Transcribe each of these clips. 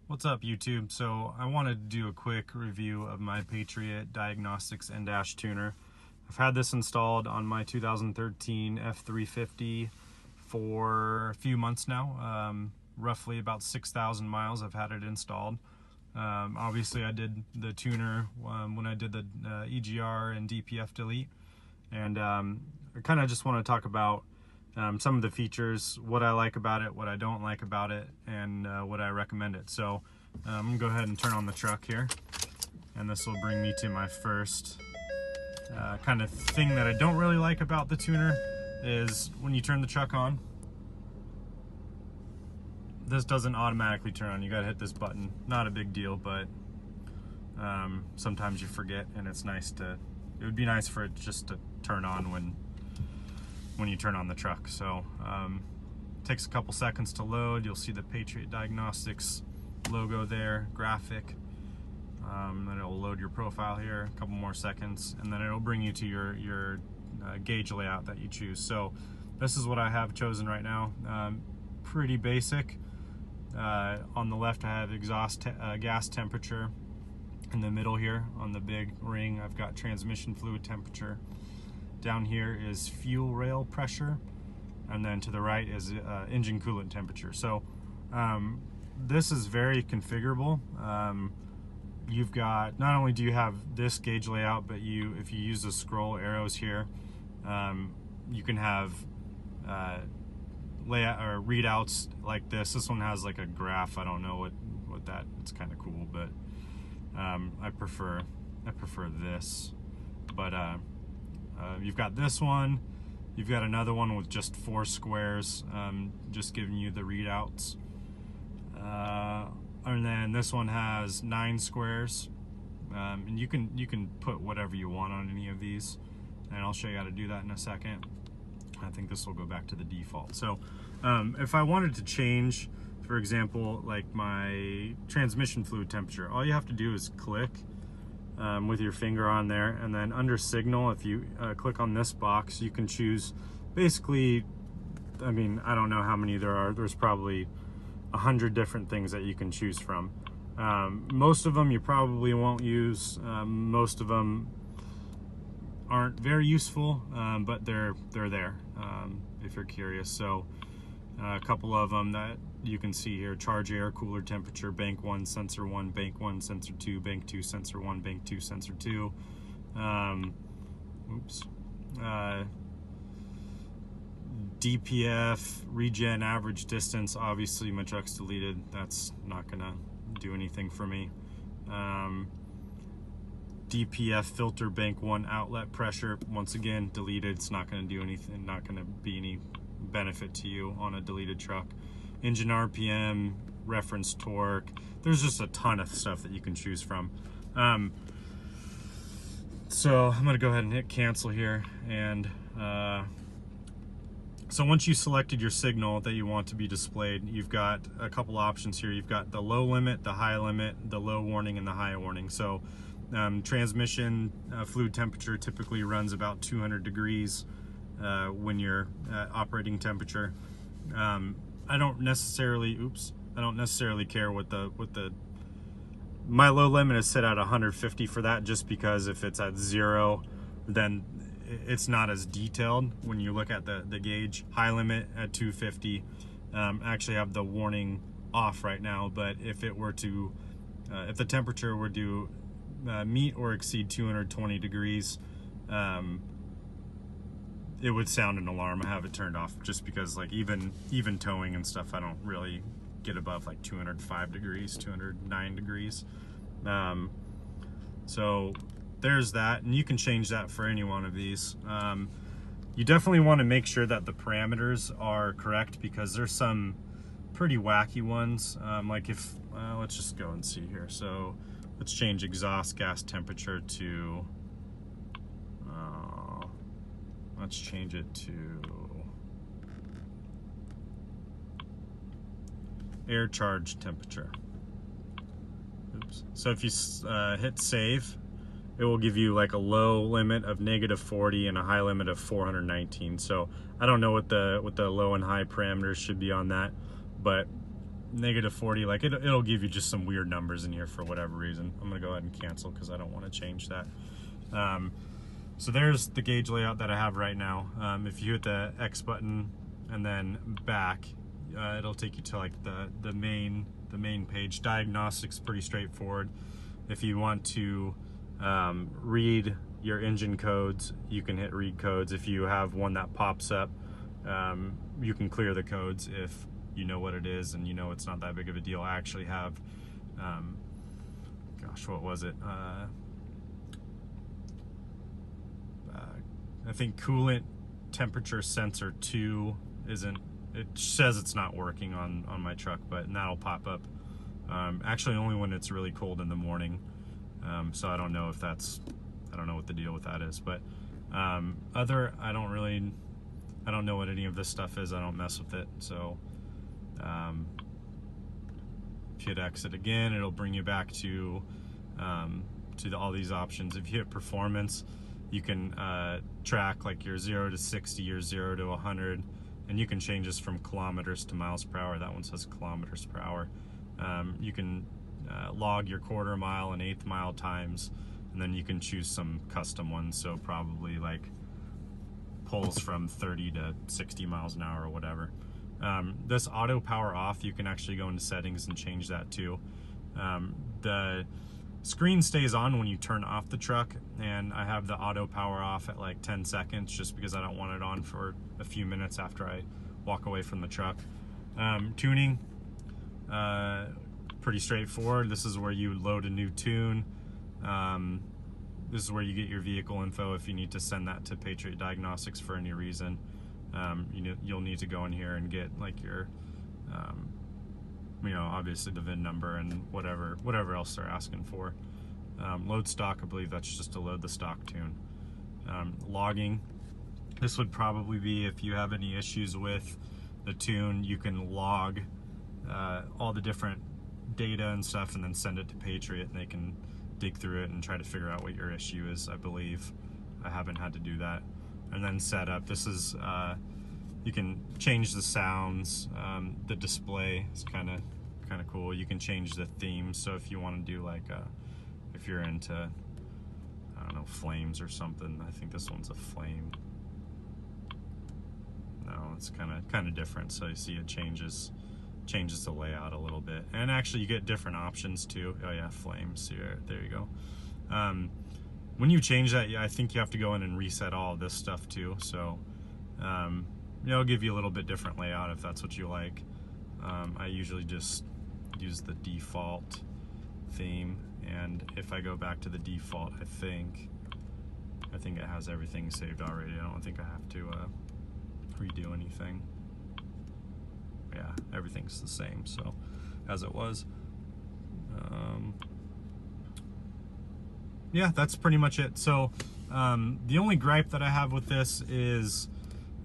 What's up, YouTube? So I wanted to do a quick review of my Patriot Diagnostics nDash tuner. I've had this installed on my 2013 F350 for a few months now, roughly about 6,000 miles I've had it installed. Obviously I did the tuner when I did the EGR and DPF delete, and I kind of just want to talk about some of the features, what I like about it, what I don't like about it, and what I recommend it. So I'm gonna go ahead and turn on the truck here, and this will bring me to my first kind of thing that I don't really like about the tuner is when you turn the truck on, this doesn't automatically turn on. You gotta hit this button. Not a big deal, but sometimes you forget, and it's nice to, it would be nice for it just to turn on when you turn on the truck. So takes a couple seconds to load. You'll see the Patriot Diagnostics logo there, graphic. Then it'll load your profile here, a couple more seconds, and then it'll bring you to your gauge layout that you choose. So this is what I have chosen right now. Pretty basic. On the left I have exhaust gas temperature. In the middle here on the big ring I've got transmission fluid temperature. Down here is fuel rail pressure, and then to the right is engine coolant temperature. So this is very configurable. You've got, not only do you have this gauge layout, but if you use the scroll arrows here, you can have layout or readouts like this. This one has like a graph. I don't know what that, it's kind of cool, but I prefer this. But you've got this one, you've got another one with just 4 squares, just giving you the readouts, and then this one has 9 squares, and you can put whatever you want on any of these, and I'll show you how to do that in a second. I think this will go back to the default. So if I wanted to change, for example, like my transmission fluid temperature, all you have to do is click with your finger on there, and then under signal, if you click on this box, you can choose basically, I mean, I don't know how many there are. There's probably 100 different things that you can choose from. Most of them you probably won't use. Most of them aren't very useful, but they're there if you're curious. So a couple of them that you can see here: charge air cooler temperature, bank 1 sensor 1, bank 1 sensor 2, bank 2 sensor 1, bank 2 sensor 2. DPF, regen average distance. Obviously my truck's deleted, that's not gonna do anything for me. DPF filter, bank 1 outlet pressure, once again deleted. It's not gonna do anything, not gonna be any benefit to you on a deleted truck. Engine RPM, reference torque. There's just a ton of stuff that you can choose from. So I'm gonna go ahead and hit cancel here, and so once you selected your signal that you want to be displayed, you've got a couple options here. You've got the low limit, the high limit, the low warning, and the high warning. So transmission fluid temperature typically runs about 200 degrees when you're at operating temperature. I don't necessarily care what my low limit is set at 150 for that, just because if it's at 0, then it's not as detailed when you look at the gauge. High limit at 250. Actually have the warning off right now, but if it were to, if the temperature were to meet or exceed 220 degrees, it would sound an alarm. I have it turned off just because, like, even towing and stuff, I don't really get above like 205 degrees, 209 degrees. So there's that, and you can change that for any one of these. You definitely want to make sure that the parameters are correct, because there's some pretty wacky ones. Like if, let's just go and see here. So let's change exhaust gas temperature to, let's change it to air charge temperature. Oops. So if you hit save, it will give you like a low limit of -40 and a high limit of 419. So I don't know what the low and high parameters should be on that, but -40, like it'll give you just some weird numbers in here for whatever reason. I'm gonna go ahead and cancel because I don't want to change that. So there's the gauge layout that I have right now. If you hit the X button and then back, it'll take you to like the main page. Diagnostics, pretty straightforward. If you want to read your engine codes, you can hit read codes. If you have one that pops up, you can clear the codes if you know what it is and you know it's not that big of a deal. I actually have, gosh, what was it? I think coolant temperature sensor 2 isn't, it says it's not working on my truck, but that'll pop up actually only when it's really cold in the morning. So I don't know if that's, I don't know what the deal with that is, but I don't know what any of this stuff is. I don't mess with it. So if you hit exit again, it'll bring you back to all these options. If you hit performance, you can track like your 0 to 60 or 0 to 100, and you can change this from kilometers to miles per hour. That one says kilometers per hour. You can log your quarter mile and eighth mile times, and then you can choose some custom ones. So probably like pulls from 30 to 60 miles an hour or whatever. This auto power off, you can actually go into settings and change that too. The screen stays on when you turn off the truck, and I have the auto power off at like 10 seconds just because I don't want it on for a few minutes after I walk away from the truck. Tuning, pretty straightforward. This is where you load a new tune. This is where you get your vehicle info if you need to send that to Patriot Diagnostics for any reason. You'll need to go in here and get like your, obviously the VIN number and whatever else they're asking for. Load stock, I believe that's just to load the stock tune. Logging, this would probably be if you have any issues with the tune, you can log all the different data and stuff and then send it to Patriot, and they can dig through it and try to figure out what your issue is, I believe. I haven't had to do that. And then setup, this is, you can change the sounds, the display is kind of cool. You can change the theme, so if you want to do like, if you're into, I don't know, flames or something, I think this one's a flame. No, it's kind of different, so you see it changes the layout a little bit. And actually you get different options too. Oh yeah, flames, there you go. When you change that, I think you have to go in and reset all of this stuff too. So it'll give you a little bit different layout if that's what you like. I usually just use the default theme, and if I go back to the default, I think it has everything saved already. I don't think I have to redo anything. Yeah, everything's the same, so as it was. Yeah, that's pretty much it. So the only gripe that I have with this is,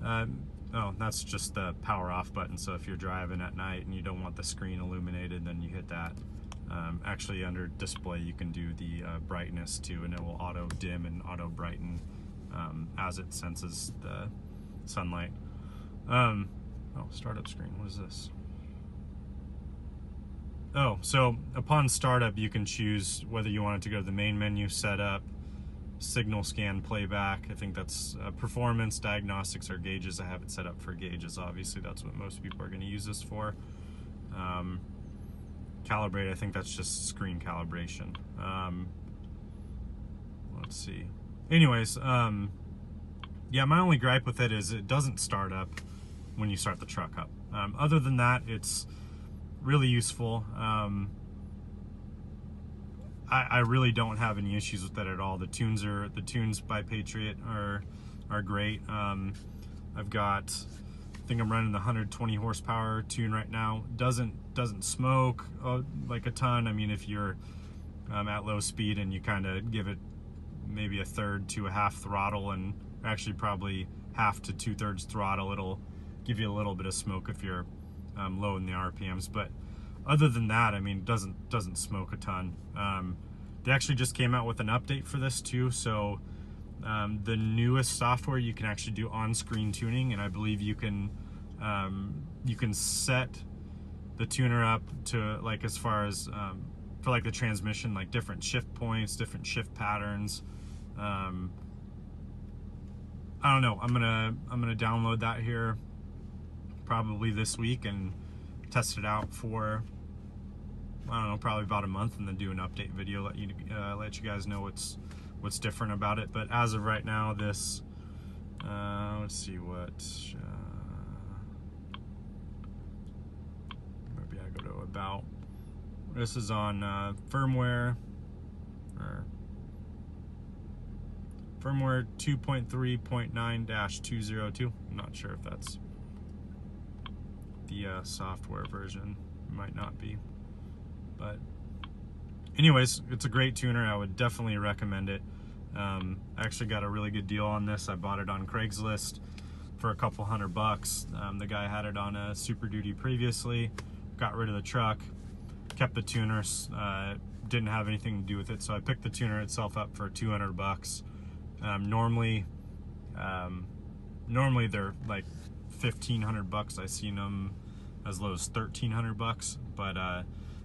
oh, that's just the power off button. So if you're driving at night and you don't want the screen illuminated, then you hit that. Actually under display, you can do the brightness too, and it will auto dim and auto brighten as it senses the sunlight. Oh, startup screen, what is this? Oh, so upon startup, you can choose whether you want it to go to the main menu, setup, signal scan, playback. I think that's performance, diagnostics, or gauges. I have it set up for gauges. Obviously, that's what most people are going to use this for. Calibrate, I think that's just screen calibration. Let's see. Anyways, yeah, my only gripe with it is it doesn't start up when you start the truck up. Other than that, it's really useful. I really don't have any issues with that at all. The tunes by Patriot are great. I've got, I think I'm running the 120 horsepower tune right now. Doesn't smoke like a ton. I mean, if you're at low speed and you kind of give it maybe a third to a half throttle, and actually probably half to 2/3 throttle, it'll give you a little bit of smoke if you're low in the RPMs. But other than that, I mean, it doesn't smoke a ton. They actually just came out with an update for this too. So the newest software, you can actually do on-screen tuning, and I believe you can set the tuner up to like as far as for like the transmission, like different shift points, different shift patterns. I don't know. I'm gonna download that here probably this week and test it out for, I don't know, probably about a month, and then do an update video, let you guys know what's different about it. But as of right now, this let's see what maybe I go to about. This is on firmware 2.3.9-202. I'm not sure if that's the software version. It might not be, but anyways, it's a great tuner. I would definitely recommend it. I actually got a really good deal on this. I bought it on Craigslist for a couple $100. The guy had it on a Super Duty previously, got rid of the truck, kept the tuner, didn't have anything to do with it, so I picked the tuner itself up for $200. Normally they're like $1,500. I've seen them as low as $1,300, but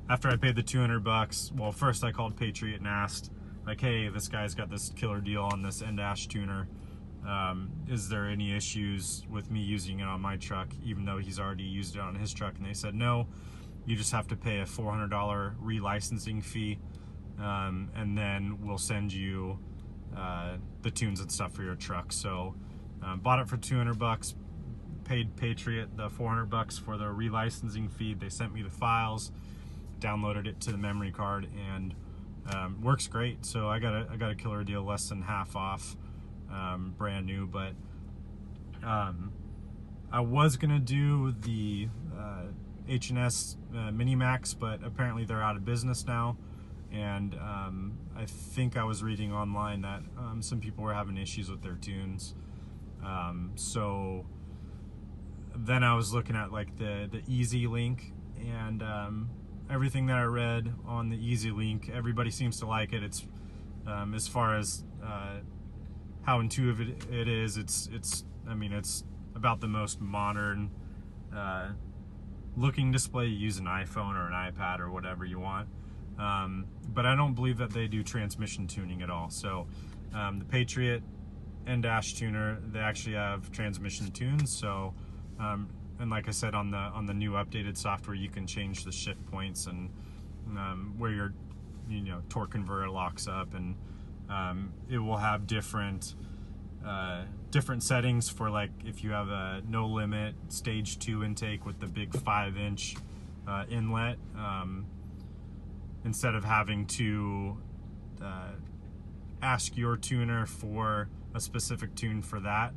after I paid the $200, well, first I called Patriot and asked, like, hey, this guy's got this killer deal on this nDash tuner. Is there any issues with me using it on my truck, even though he's already used it on his truck? And they said, no, you just have to pay a $400 relicensing fee, and then we'll send you the tunes and stuff for your truck. So bought it for $200, paid Patriot the $400 for the relicensing fee. They sent me the files, downloaded it to the memory card, and works great. So I got a killer deal, less than half off, brand new. But I was gonna do the H&S Minimax, but apparently they're out of business now. And I think I was reading online that some people were having issues with their tunes. So then I was looking at like the EZ-Lynk, and everything that I read on the EZ-Lynk, everybody seems to like it. It's as far as how intuitive it is, it's I mean, it's about the most modern looking display. You use an iPhone or an iPad or whatever you want. But I don't believe that they do transmission tuning at all. So the Patriot nDash tuner, they actually have transmission tunes. So and like I said, on the new updated software, you can change the shift points and where your torque converter locks up, and it will have different settings for, like, if you have a no limit stage 2 intake with the big 5-inch inlet. Instead of having to ask your tuner for a specific tune for that,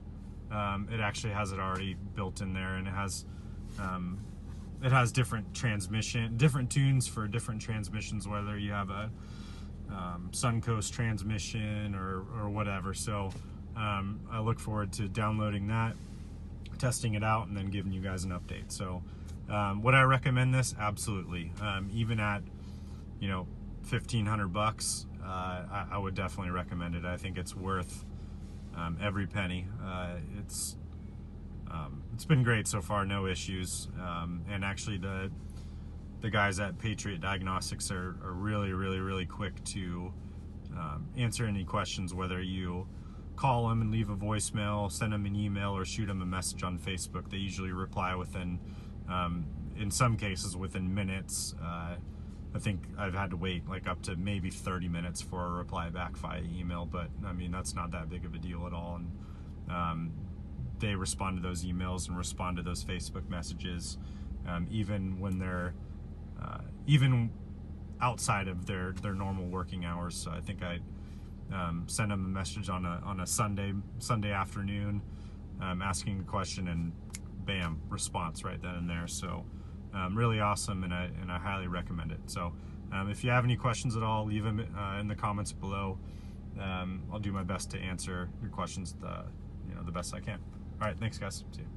it actually has it already built in there, and it has different tunes for different transmissions, whether you have a Suncoast transmission or whatever. So I look forward to downloading that, testing it out, and then giving you guys an update. So would I recommend this? Absolutely. Even at $1,500, I would definitely recommend it. I think it's worth every penny. It's been great so far, no issues. And actually the guys at Patriot Diagnostics are really quick to answer any questions, whether you call them and leave a voicemail, send them an email, or shoot them a message on Facebook. They usually reply within, in some cases, within minutes. I think I've had to wait like up to maybe 30 minutes for a reply back via email, but I mean, that's not that big of a deal at all. And they respond to those emails and respond to those Facebook messages, even when they're even outside of their normal working hours. So I think I send them a message on a Sunday afternoon, asking a question, and bam, response right then and there. So really awesome, and I highly recommend it. So if you have any questions at all, leave them in the comments below. I'll do my best to answer your questions the best I can. All right, thanks guys. See you.